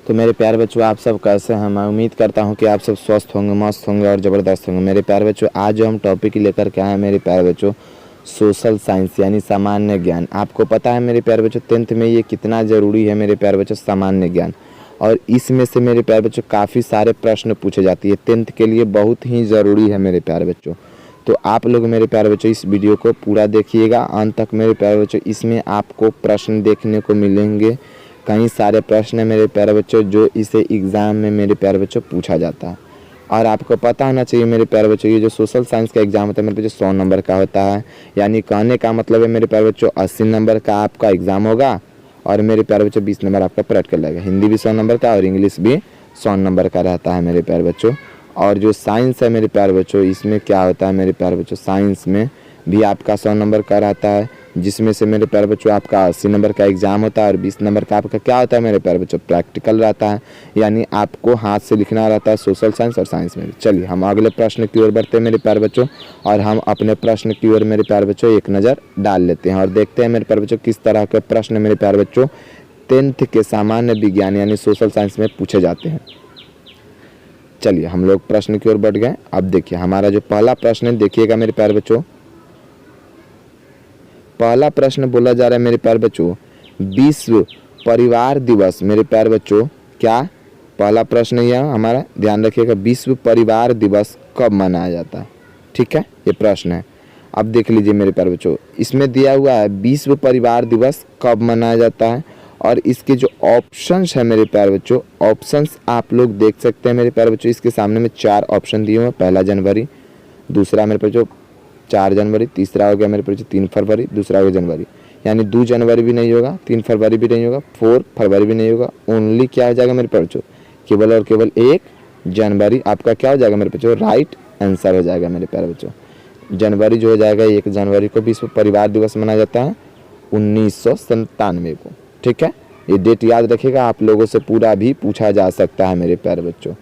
तो मेरे प्यारे बच्चों, आप सब कैसे हैं? मैं उम्मीद करता हूं कि आप सब स्वस्थ होंगे, मस्त होंगे और ज़बरदस्त होंगे। मेरे प्यारे बच्चों, आज जो हम टॉपिक लेकर के आए हैं मेरे प्यारे बच्चों, सोशल साइंस यानी सामान्य ज्ञान। आपको पता है मेरे प्यारे बच्चों, 10th में ये कितना ज़रूरी है मेरे प्यारे बच्चों, सामान्य ज्ञान। और इसमें से मेरे प्यारे बच्चों काफ़ी सारे प्रश्न पूछे जाते हैं। 10th के लिए बहुत ही ज़रूरी है मेरे प्यारे बच्चों। तो आप लोग मेरे प्यारे बच्चों इस वीडियो को पूरा देखिएगा अंत तक मेरे प्यारे बच्चों। इसमें आपको प्रश्न देखने को मिलेंगे, कई सारे प्रश्न है मेरे प्यारे बच्चों जो इसे एग्ज़ाम में मेरे प्यारे बच्चों पूछा जाता है। और आपको पता होना चाहिए मेरे प्यारे बच्चों, ये जो सोशल साइंस का एग्ज़ाम होता है मेरे बच्चों 100 नंबर का होता है। यानी कहने का मतलब है मेरे प्यारे बच्चों 80 नंबर का आपका एग्ज़ाम होगा और मेरे प्यारे बच्चों 20 नंबर आपका प्रैक्टिकल लगेगा। हिंदी भी 100 नंबर का और इंग्लिश भी 100 नंबर का रहता है मेरे प्यारे बच्चों। और जो साइंस है मेरे प्यारे बच्चों, इसमें क्या होता है मेरे प्यारे बच्चों, साइंस में भी आपका 100 नंबर का रहता है, जिसमें से मेरे प्यारे बच्चों आपका 80 नंबर का एग्ज़ाम होता है और 20 नंबर का आपका क्या होता है मेरे प्यारे बच्चों, प्रैक्टिकल रहता है। यानी आपको हाथ से लिखना रहता है सोशल साइंस और साइंस में भी। चलिए हम अगले प्रश्न की ओर बढ़ते हैं मेरे प्यारे बच्चों, और हम अपने प्रश्न की ओर मेरे प्यारे बच्चों एक नज़र डाल लेते हैं और देखते हैं मेरे प्यारे बच्चों किस तरह के प्रश्न मेरे प्यारे बच्चों 10th के सामान्य विज्ञान यानी सोशल साइंस में पूछे जाते हैं। चलिए हम लोग प्रश्न की ओर बढ़ गए। अब देखिए हमारा जो पहला प्रश्न है, देखिएगा मेरे प्यारे बच्चों। पहला प्रश्न बोला जा रहा है मेरे प्यारे बच्चों, विश्व परिवार दिवस मेरे प्यारे बच्चों क्या, पहला प्रश्न यह हमारा ध्यान रखिएगा, विश्व परिवार दिवस कब मनाया जाता है? ठीक है, ये प्रश्न है। अब देख लीजिए मेरे प्यारे बच्चों, इसमें दिया हुआ है विश्व परिवार दिवस कब मनाया जाता है, और इसके जो ऑप्शंस है मेरे प्यारे बच्चों, ऑप्शंस आप लोग देख सकते हैं मेरे प्यारे बच्चों। इसके सामने में 4 ऑप्शन दिए हुए हैं। पहला जनवरी, दूसरा मेरे बच्चों 4 जनवरी, तीसरा हो गया मेरे बच्चों 3 फरवरी, दूसरा हो गया जनवरी। यानी 2 जनवरी भी नहीं होगा, 3 फरवरी भी नहीं होगा, 4 फरवरी भी नहीं होगा। ओनली क्या हो जाएगा मेरे प्यारे बच्चों, केवल और केवल 1 जनवरी आपका क्या हो जाएगा मेरे बच्चों, राइट आंसर हो जाएगा मेरे प्यारे बच्चों। जनवरी जो हो जाएगा, 1 जनवरी को विश्व परिवार दिवस मनाया जाता है 1997 को। ठीक है, ये डेट याद रखिएगा, आप लोगों से पूरा भी पूछा जा सकता है मेरे प्यारे बच्चों।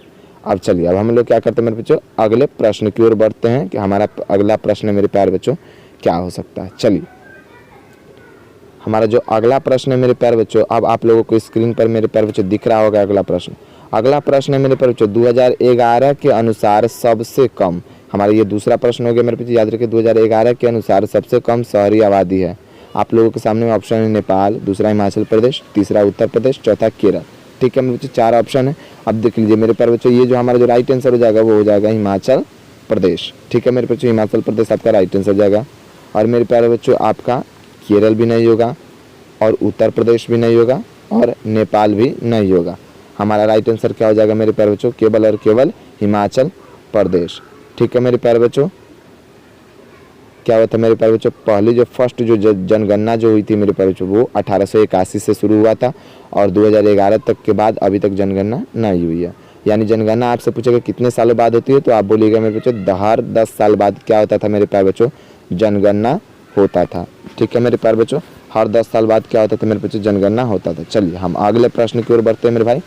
अब चलिए अब हम लोग क्या करते हैं मेरे बच्चों, अगले प्रश्न की ओर बढ़ते हैं कि हमारा अगला प्रश्न मेरे प्यारे बच्चों क्या हो सकता है। चलिए हमारा जो अगला प्रश्न है मेरे प्यारे बच्चों, अब आप लोगों को स्क्रीन पर मेरे प्यारे बच्चों दिख रहा होगा अगला प्रश्न। अगला प्रश्न है मेरे प्यारे बच्चों, 2011 के अनुसार सबसे कम, हमारा ये दूसरा प्रश्न हो गया मेरे बच्चों। याद रखिए 2011 के अनुसार सबसे कम शहरी आबादी है। आप लोगों के सामने ऑप्शन है नेपाल, दूसरा हिमाचल प्रदेश, तीसरा उत्तर प्रदेश, चौथा केरल। ठीक है मेरे बच्चों, 4 ऑप्शन है। अब देख लीजिए मेरे प्यारे बच्चों, ये जो हमारा जो राइट आंसर हो जाएगा वो हो जाएगा हिमाचल प्रदेश। ठीक है मेरे बच्चों, हिमाचल प्रदेश आपका राइट आंसर हो जाएगा। और मेरे प्यारे बच्चों आपका केरल भी नहीं होगा और उत्तर प्रदेश भी नहीं होगा और नेपाल भी नहीं होगा। हमारा राइट आंसर क्या हो जाएगा मेरे प्यारे बच्चों, केवल और केवल हिमाचल प्रदेश। ठीक है मेरे प्यारे बच्चों, क्या हुआ था मेरे प्यारे बच्चों, पहली जो फर्स्ट जो जनगणना जो हुई थी मेरे प्यारे बच्चों वो 1881 से शुरू हुआ था और 2011 तक के बाद अभी तक जनगणना नहीं हुई है। यानी जनगणना आपसे पूछेगा कितने सालों बाद होती है, तो आप बोलिएगा मेरे बच्चों हर 10 साल बाद क्या होता था मेरे प्यारे बच्चों, जनगणना होता था। ठीक है मेरे प्यारे बच्चों, हर 10 साल बाद क्या होता था मेरे बच्चों, जनगणना होता था। चलिए हम अगले प्रश्न की ओर बढ़ते हैं मेरे भाई।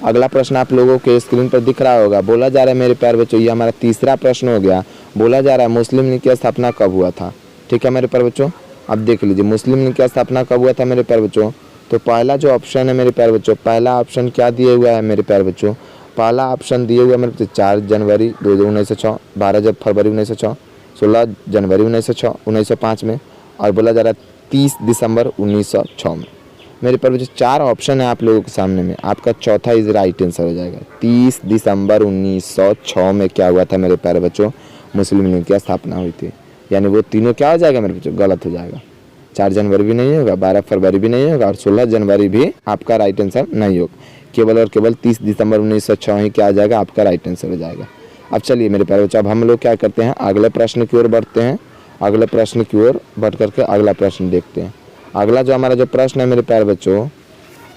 अगला प्रश्न आप लोगों के स्क्रीन पर दिख रहा होगा। बोला जा रहा है मेरे प्यारे बच्चों, ये हमारा तीसरा प्रश्न हो गया। बोला जा रहा है मुस्लिम लीग की स्थापना कब हुआ था? ठीक है मेरे प्यारे बच्चों, अब देख लीजिए मुस्लिम लीग की स्थापना कब हुआ था मेरे प्यारे बच्चों। तो पहला जो ऑप्शन है मेरे प्यारे बच्चों, पहला ऑप्शन क्या दिए हुआ है मेरे प्यारे बच्चों, पहला ऑप्शन दिए हुआ है मेरे बच्चों 4 जनवरी 1906, 12 फरवरी 1906, 16 जनवरी 1906 1905 में, और बोला जा रहा है 30 दिसंबर 1906 में। मेरे प्यारे बच्चों 4 ऑप्शन है आप लोगों के सामने में, आपका चौथा इज राइट आंसर हो जाएगा। 30 दिसंबर 1906 में क्या हुआ था मेरे प्यारे बच्चों, मुस्लिम लीग की स्थापना हुई थी। यानी वो तीनों क्या हो जाएगा मेरे बच्चों, गलत हो जाएगा। 4 जनवरी भी नहीं होगा, 12 फरवरी भी नहीं होगा और 16 जनवरी भी आपका राइट आंसर नहीं होगा। केवल और केवल 30 दिसंबर 1906 ही क्या आ जाएगा, आपका राइट आंसर हो जाएगा। अब चलिए मेरे प्यारे बच्चों, अब हम लोग क्या करते हैं, अगले प्रश्न की ओर बढ़ते हैं। अगले प्रश्न की ओर बढ़ करके अगला प्रश्न देखते हैं। अगला जो हमारा जो प्रश्न है मेरे प्यारे बच्चों,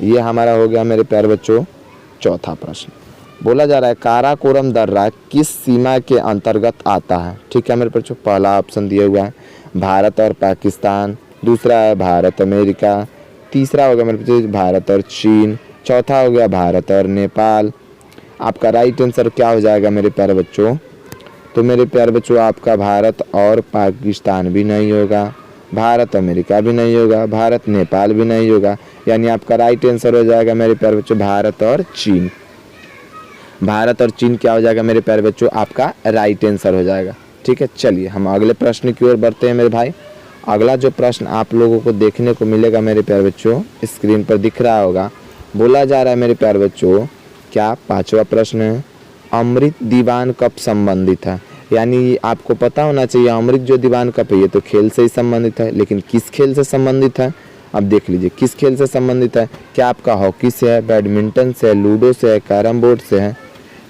ये हमारा हो गया मेरे प्यारे बच्चों चौथा प्रश्न। बोला जा रहा है काराकोरम दर्रा किस सीमा के अंतर्गत आता है? ठीक है मेरे बच्चों, पहला ऑप्शन दिया हुआ है भारत और पाकिस्तान, दूसरा है भारत अमेरिका, तीसरा हो गया मेरे बच्चों भारत और चीन, चौथा हो गया भारत और नेपाल। आपका राइट आंसर क्या हो जाएगा मेरे प्यारे बच्चों, तो मेरे प्यारे बच्चों आपका भारत और पाकिस्तान भी नहीं होगा भारत अमेरिका भी नहीं होगा, भारत नेपाल भी नहीं होगा, यानी आपका राइट आंसर हो जाएगा मेरे प्यारे बच्चों भारत और चीन। भारत और चीन क्या हो जाएगा मेरे प्यारे बच्चों, आपका राइट आंसर हो जाएगा। ठीक है, चलिए हम अगले प्रश्न की ओर बढ़ते हैं मेरे भाई। अगला जो प्रश्न आप लोगों को देखने को मिलेगा मेरे प्यारे बच्चों, स्क्रीन पर दिख रहा होगा, बोला जा रहा है मेरे प्यारे बच्चों, क्या 5वां प्रश्न है, अमृत दीवान कप संबंधित है। यानी आपको पता होना चाहिए अमृत जो दीवान कप है ये तो खेल से ही संबंधित है, लेकिन किस खेल से संबंधित है, अब देख लीजिए किस खेल से संबंधित है। क्या आपका हॉकी से है, बैडमिंटन से है, लूडो से है, कैरम बोर्ड से है।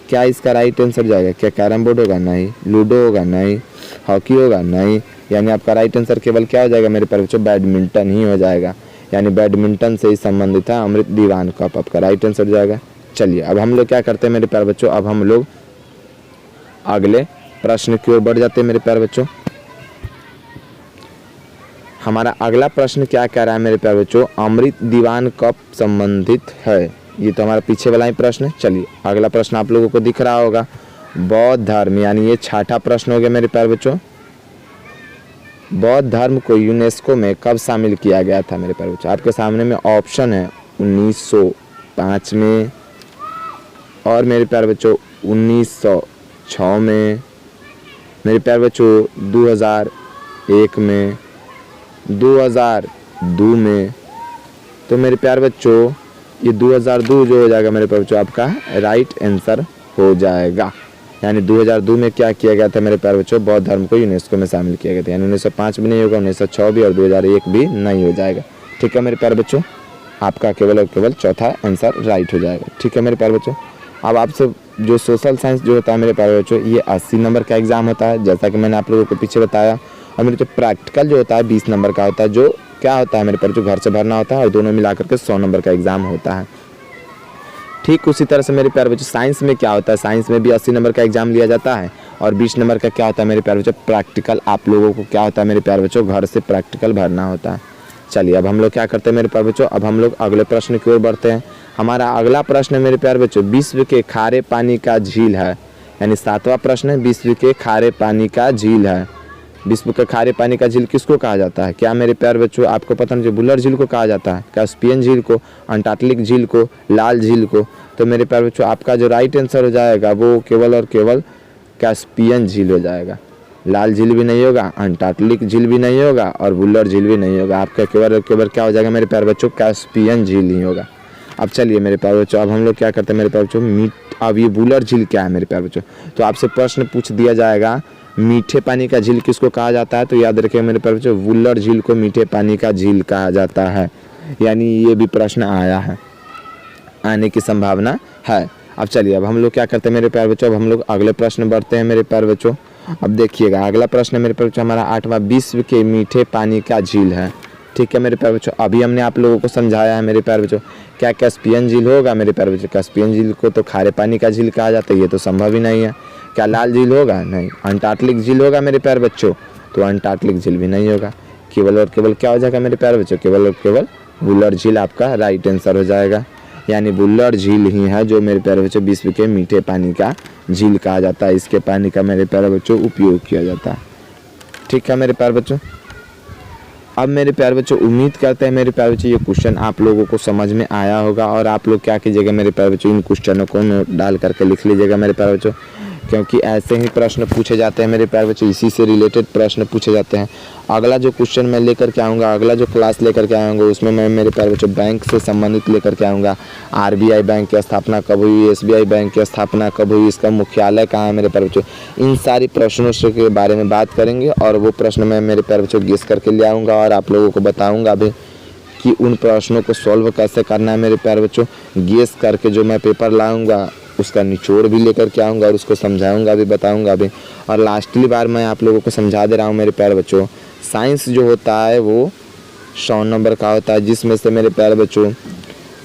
क्या इसका राइट आंसर जाएगा, क्या कैरम बोर्ड होगा, नहीं, लूडो होगा, नहीं, हॉकी होगा, नहीं, यानी आपका राइट आंसर केवल क्या हो जाएगा मेरे प्यारे बच्चों, बैडमिंटन ही हो जाएगा। यानी बैडमिंटन से ही संबंधित है अमृत दीवान कप, आपका राइट आंसर जाएगा। चलिए अब हम लोग क्या करते हैं मेरे प्यारे बच्चों, अब हम लोग अगले प्रश्न की ओर बढ़ जाते हैं मेरे प्यारे बच्चों। हमारा अगला प्रश्न क्या कह रहा है मेरे प्यारे बच्चों, अमृत दीवान कप संबंधित है। ये तो हमारा पीछे वाला ही प्रश्न है। चलिए अगला प्रश्न आप लोगों को दिख रहा होगा, बौद्ध धर्म, यानी ये 6ठा प्रश्न हो गया मेरे प्यारे बच्चों। बौद्ध धर्म को यूनेस्को में कब शामिल किया गया था मेरे प्यारे बच्चों। आपके सामने में ऑप्शन है 1905 में, और मेरे प्यारे बच्चों 1906 में, मेरे प्यारे बच्चों 2001 में, 2002 में। तो मेरे प्यारे बच्चों ये 2002 जो हो जाएगा मेरे प्यारे बच्चों आपका राइट आंसर हो जाएगा। यानी 2002 में क्या किया गया था मेरे प्यारे बच्चों, बौद्ध धर्म को यूनेस्को में शामिल किया गया था। यानी 1905 भी नहीं होगा, 1906 भी और 2001 भी नहीं हो जाएगा। ठीक है मेरे प्यारे बच्चों, आपका केवल और केवल चौथा आंसर राइट हो जाएगा। ठीक है मेरे प्यारे बच्चों, अब आपसे जो सोशल साइंस जो होता है मेरे प्यारे बच्चों, ये 80 नंबर का एग्जाम होता है, जैसा कि मैंने आप लोगों को पीछे बताया। और मेरे जो प्रैक्टिकल जो होता है 20 नंबर का होता है, जो क्या होता है मेरे प्यारे बच्चों घर से भरना होता है, और दोनों मिलाकर के 100 नंबर का एग्जाम होता है। ठीक उसी तरह से मेरे प्यारे बच्चों साइंस में क्या होता है, साइंस में भी 80 नंबर का एग्जाम लिया जाता है, और 20 नंबर का क्या होता है मेरे प्यारे बच्चों, प्रैक्टिकल। आप लोगों को क्या होता है मेरे प्यारे बच्चों, घर से प्रैक्टिकल भरना होता है। चलिए अब हम लोग क्या करते हैं मेरे प्यारे बच्चों, अब हम लोग अगले प्रश्न की ओर बढ़ते हैं। हमारा अगला प्रश्न है मेरे प्यारे बच्चों, विश्व के खारे पानी का झील है। यानी 7वां प्रश्न है, विश्व के खारे पानी का झील है। विश्व के खारे पानी का झील किसको कहा जाता है? क्या मेरे प्यारे बच्चों आपको पता नहीं, बुल्लर झील को कहा जाता है, कैस्पियन झील को, अंटार्कटिक झील को, लाल झील को? तो मेरे प्यारे बच्चों आपका जो राइट आंसर हो जाएगा वो केवल और केवल कैस्पियन झील हो जाएगा। लाल झील भी नहीं होगा, अंटार्कटिक झील भी नहीं होगा, और बुल्लर झील भी नहीं होगा। आपका केवल और केवल क्या हो जाएगा मेरे प्यारे बच्चों, कैस्पियन झील ही होगा। अब चलिए मेरे प्यारे बच्चों, अब हम लोग क्या करते हैं मेरे प्यारे बच्चों, अब ये बुल्लर झील क्या है मेरे प्यारे बच्चों, तो आपसे प्रश्न पूछ दिया जाएगा मीठे पानी का झील किसको कहा जाता है? तो याद रखिए मेरे प्यारे बच्चों, बुल्लर झील को मीठे पानी का झील कहा जाता है। यानी ये भी प्रश्न आया है, आने की संभावना है। अब चलिए अब हम लोग क्या करते हैं मेरे प्यारे बच्चों, अब हम लोग अगले प्रश्न बढ़ते हैं मेरे प्यारे बच्चों। अब देखिएगा अगला प्रश्न है मेरे प्यारे बच्चों हमारा 8वां, विश्व के मीठे पानी का झील है। ठीक है मेरे प्यारे बच्चों, अभी हमने आप लोगों को समझाया है मेरे प्यारे बच्चों, क्या कैस्पियन झील होगा मेरे प्यारे बच्चों? कैस्पियन झील को तो खारे पानी का झील कहा जाता है, ये तो संभव ही नहीं है। क्या लाल झील होगा? नहीं। अंटार्कटिक झील होगा मेरे प्यारे बच्चों? तो अंटार्कटिक झील भी नहीं होगा। केवल और केवल क्या हो जाएगा मेरे प्यारे बच्चों, केवल और केवल बुल्लर झील आपका राइट आंसर हो जाएगा। यानी बुल्लर झील ही है जो मेरे प्यारे बच्चों विश्व के मीठे पानी का झील कहा जाता है। इसके पानी का मेरे प्यारे बच्चों उपयोग किया जाता है। ठीक है मेरे प्यारे बच्चों, अब मेरे प्यारे बच्चों उम्मीद करते हैं मेरे प्यारे बच्चों ये क्वेश्चन आप लोगों को समझ में आया होगा, और आप लोग क्या कीजिएगा मेरे प्यारे बच्चों, इन क्वेश्चनों को नोट डाल करके लिख लीजिएगा मेरे प्यारे बच्चों, क्योंकि ऐसे ही प्रश्न पूछे जाते हैं मेरे प्यारे बच्चों, इसी से रिलेटेड प्रश्न पूछे जाते हैं। अगला जो क्वेश्चन मैं लेकर के आऊँगा, अगला जो क्लास लेकर के आऊँगा, उसमें मैं मेरे प्यारे बच्चों बैंक से संबंधित लेकर के आऊँगा। RBI बैंक की स्थापना कब हुई, SBI बैंक की स्थापना कब हुई, इसका मुख्यालय कहाँ है मेरे प्यारे बच्चों, इन सारी प्रश्नों के बारे में बात करेंगे। और वो प्रश्न मैं मेरे प्यारे बच्चों गेस करके ले आऊँगा, और आप लोगों को बताऊँगा भी कि उन प्रश्नों को सॉल्व कैसे करना है मेरे प्यारे बच्चों। गेस करके जो मैं पेपर लाऊँगा उसका निचोड़ भी लेकर के आऊँगा, और उसको समझाऊँगा भी, बताऊँगा भी। और लास्टली बार मैं आप लोगों को समझा दे रहा हूँ मेरे प्यारे बच्चों, साइंस जो होता है वो 100 नंबर का होता है, जिसमें से मेरे प्यारे बच्चों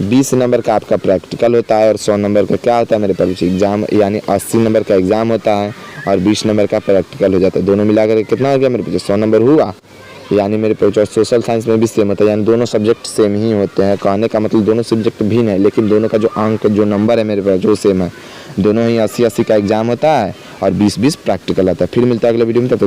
20 नंबर का आपका प्रैक्टिकल होता है, और 100 नंबर का क्या होता है मेरे प्यारे बच्चों एग्जाम, यानी 80 नंबर का एग्जाम होता है, और 20 नंबर का प्रैक्टिकल हो जाता है। दोनों मिलाकर कितना हो गया मेरे बच्चों, 100 नंबर हुआ। यानी मेरे बच्चों सोशल साइंस में भी सेम होता है, यानी दोनों सब्जेक्ट सेम ही होते हैं। कहने का मतलब दोनों सब्जेक्ट भिन्न है, लेकिन दोनों का जो अंक जो नंबर है मेरे बच्चों सेम है। दोनों ही 80-80 का एग्जाम होता है, और 20-20 प्रैक्टिकल आता है। फिर मिलता है अगले वीडियो में, तब